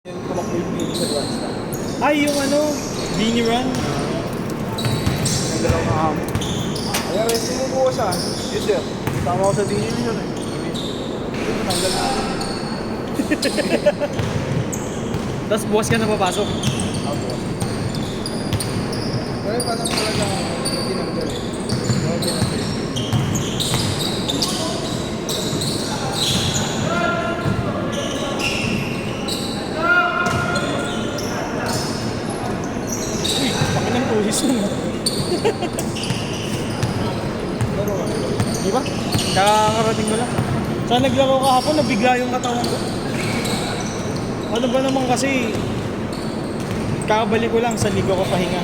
Yung tumakbo yung Beanie sa Dance na. Ay, yung ano, Beanie Run. Yung dalawang nakahamo. Kaya rin, sumubuha siya. Yes sir. Tama ko sa Beanie niyo eh. Ito, tanggal na. Tapos bukas ka na papasok. Ako. Pero parang talaga yung tinanggal eh. Yung tinanggal. Uy, pakin ng tuhis mo. Pero, Di ba? Kakarating ko lang. Saan naglaro kahapon, nabigla yung katawan ko. Ano ba naman kasi, kakabalik ko lang, sa ligo ko pahinga.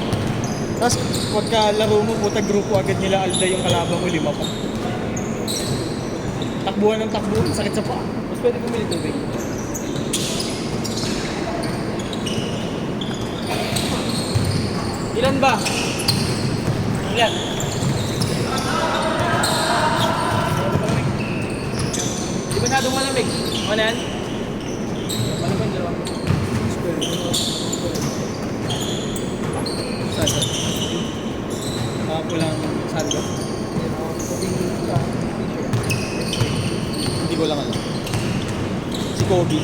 Tapos pagka laro mo, puta grupo agad nila Alda yung kalaban mo, 5 pa. Takbuhan ng takbuhan, sakit sa paa. mas pwede kumili tubig. Ilan ba? Ilan? Di ba nadong malamig? Ano yan? Ano ba yung dalawa? Mas pwede. Saan? Pulang sando? Hindi ko lang alam. Si Kobe.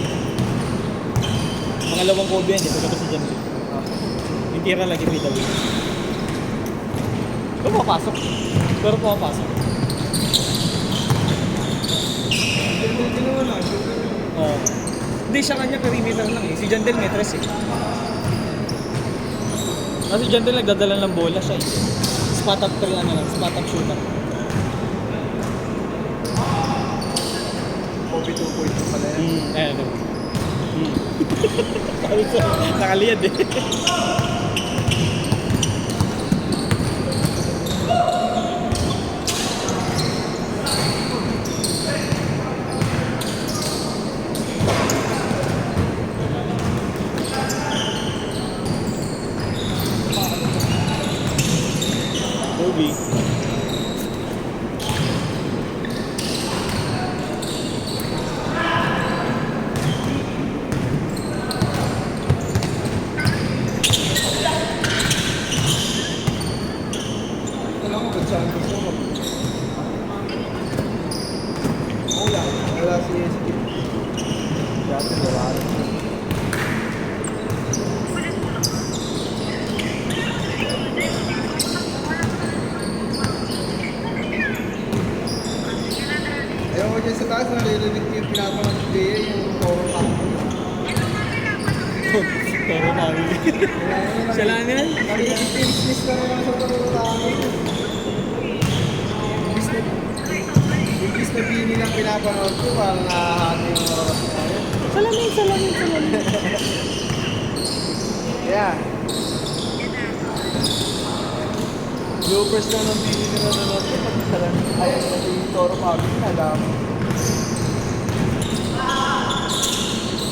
Pangalawang Kobe yan, ito ko si Jan. Yung tira lagi may tawid. Pumapasok. Pero pumapasok. Oo. Hindi siya kanya perimeter lang eh. Si Jandel may tres eh. Kasi Jandel nagdadala ng bola siya eh. Spot up 3 ano lang, spot up shooter. Kobe 2.2 pala yan. Ayan ito. Sabi ko, nakaliyad eh. Kobe. Alam ko, ba't saan gusto mo? Wala. Wala si SK. Dati wala rin. Ayaw ko dyan sa taas, nalilinig ko yung pinapanood ko yung Toro Pangko. Toro mami. Siya lang yan? Nag-business ka naman sa Toro Pangko. Imbis na Beanie lang pinapanood ko, parang nakahati yung oras na yun. Salamin, salamin, salamin. Yeah. Bloopers na ng Beanie na nanonood ko, pagkasalan. Ayaw na yung Toro Pangko, nalaman.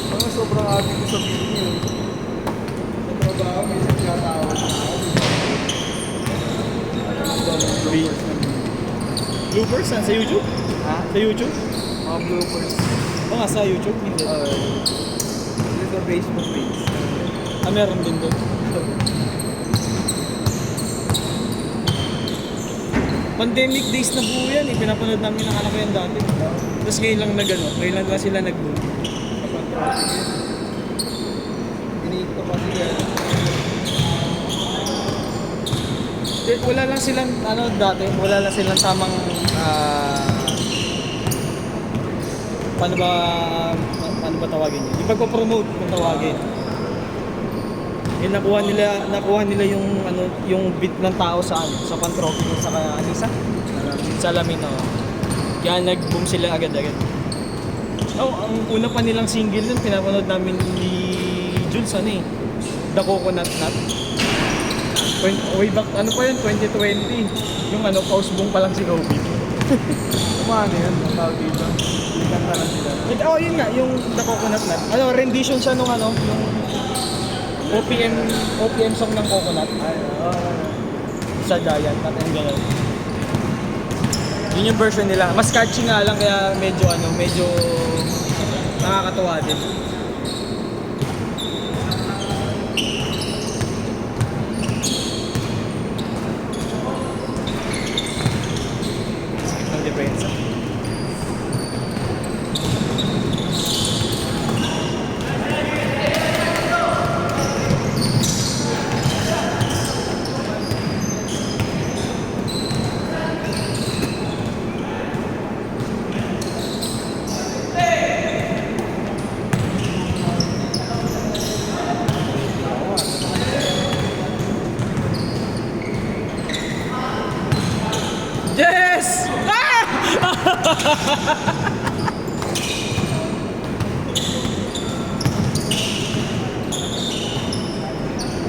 Mga sobrang ating ko sa Beanie. Sa trabaho, may isang tinatawag na ako. Bloopers na Beanie. Bloopers saan? Sa YouTube? Ha? Sa YouTube? Mga bloopers. O nga, sa YouTube? Hindi. Hindi sa Facebook page. Meron din doon. Pandemic days na buo yan eh. Pinapanood namin ng anak ko yan dati. Tapos ngayon lang ngayon lang sila nag-boom. Iniit ko kasi yan. Wala lang silang, dati, wala lang silang tamang, paano ba tawagin yun? Yung pagpo-promote kung tawagin. Nakuha nila yung, yung beat ng tao sa Pantropy, sa Anisa? Salamin, oo. Kaya nag-boom sila agad-agad. Ang una pa nilang single nun, pinapanood namin ni Jules, The Coconut Nut. Way back, pa yun, 2020. Yung pause boom pa lang si Kobe. Kumano yan? Ang tawag dito. Ikanta lang sila. Yun nga, yung The Coconut Nut. Rendition siya nung yung OPM song ng Coconut. Sa Giant, natin gano'n. Yun yung version nila. Mas catchy nga lang, kaya medyo nakakatuwa din.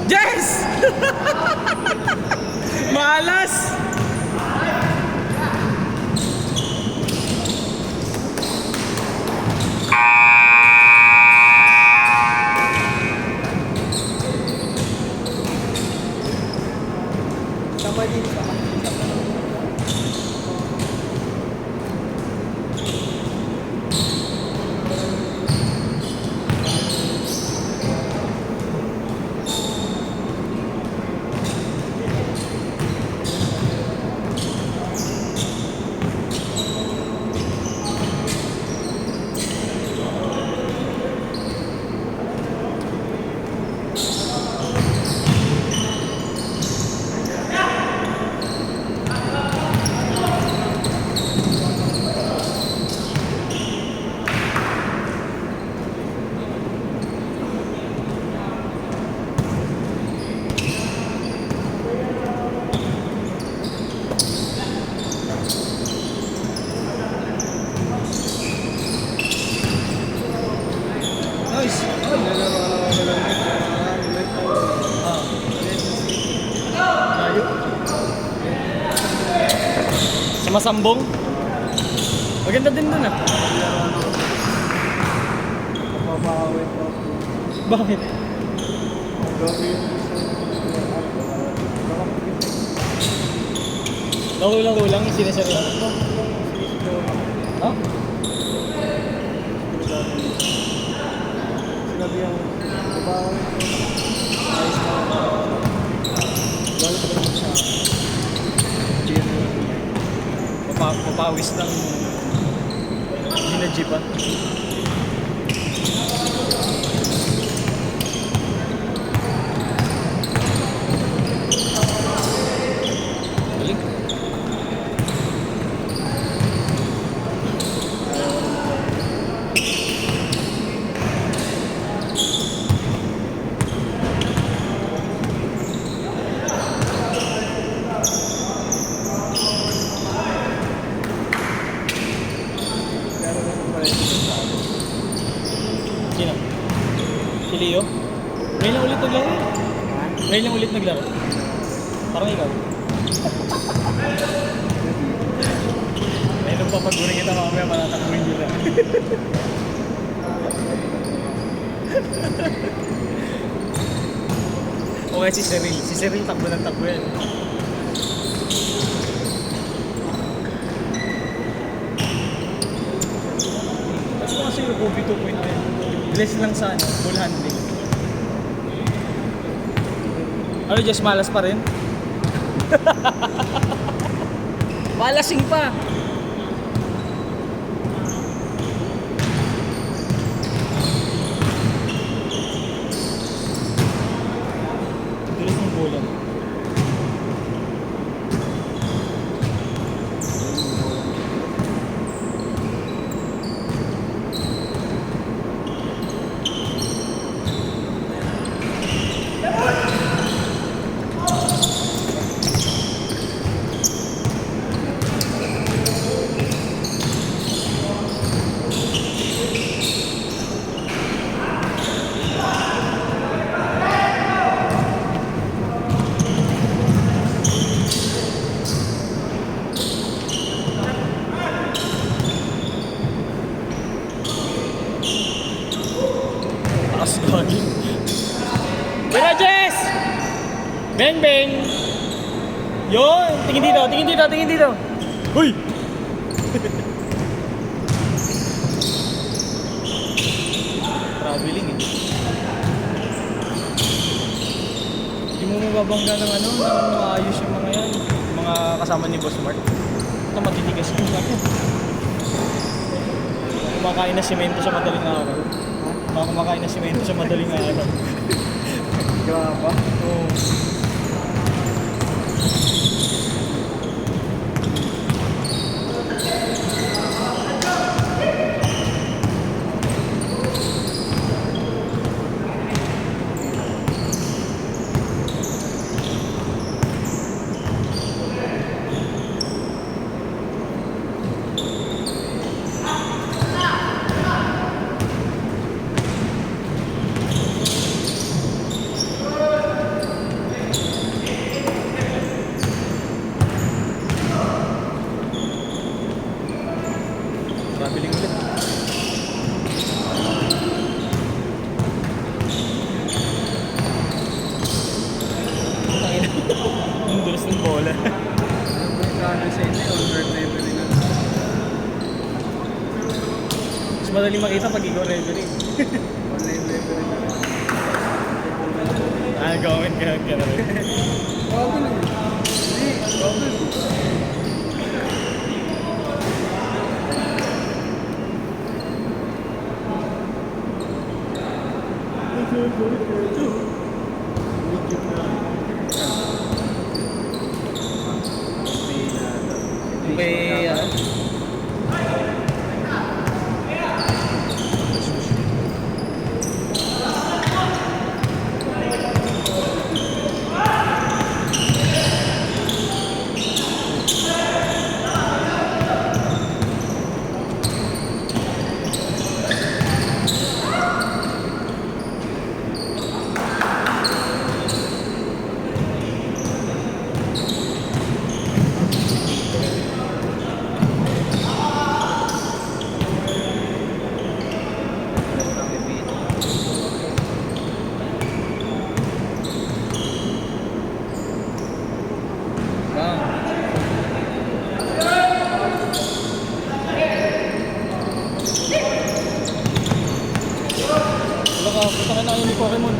Yes! Malas! Sama din sa Nice! Layo. Sa Masambong? Maganda din dun ah. mapapakawin ko. Bakit? Gawin. Nakulang-kulang yung sinaseryoso. Ha? Sinabi yung mapapakawin ko. Ayos na. Balik ko naman siya. Papawis ng ginajipan. Galing. Sino? Si Leo? Ngayon lang ulit naglaro. Ngayon lang ulit naglaro. Parang ikaw. Ngayon papagurin kita mamaya malatakuin nila. O kaya si Cyril. Si Cyril takbo ng takbo yan. Kasi kasi yung Kobe 2.9. Less lang sa ano, ball handling. Ano, just malas pa rin? Malasing pa! Dulas ng bola. Taas gagi. Berajes! Beng beng! Yun! Tingin dito, tingin dito, tingin dito! Huy! Traveling eh. Hindi mo mababangga ng ano, ng maayos yung mga yan. Yung mga kasama ni Boss Mark. Ito matitigas yung ako. Kumakain na simento sa madaling araw. Mga kumakain na simento sa madaling araw. Graba. Oo. madali makita pag ikaw referee. Online referee na rin. Gawin ka na rin. Bubble eh. Hindi, bubble. May, Baka, punta ka na kayo ni Pokemon.